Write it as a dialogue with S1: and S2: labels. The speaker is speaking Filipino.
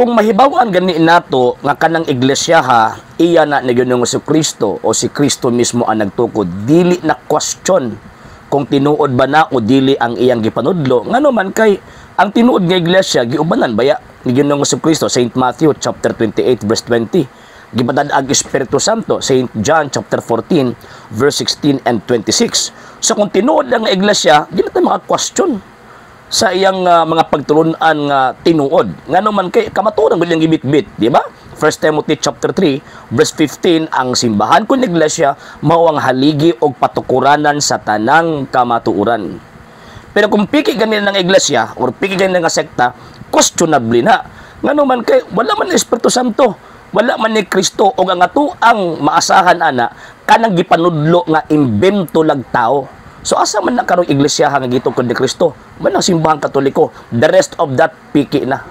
S1: kung mahibawan gani nato nga kanang iglesia ha, iya na ni Ginoong Kristo o si Kristo mismo ang nagtukod, dili na question kung tinuod ba na o dili ang iyang gipanudlo. Ngano man kay ang tinuod nga iglesia giubanan baya ni Ginoong Kristo, Saint Matthew chapter 28 verse 20. Gibatad ang Espiritu Santo, Saint John chapter 14 verse 16 and 26. So kung tinuod ang iglesia, di na tayo maka-question sa iyang mga pagtulunan nga tinuod. Ngano man kay kamatuoran gud yang gibitbit, di ba? 1 Timothy chapter 3 verse 15, ang simbahan kun iglesia mao ang haligi og patukuranan sa tanang kamatuoran. Pero kung piki ganin ng iglesia or piki ganin nga sekta, questionable na. Ngano man kay wala man Espiritu Santo, wala man ni Kristo og ang ato ang maasahan ana kanang gipanudlo nga imbento lag tao. So asa man na karong iglesia nga gitukod ni Kristo? Man ang simbahan Katoliko. The rest of that piki na.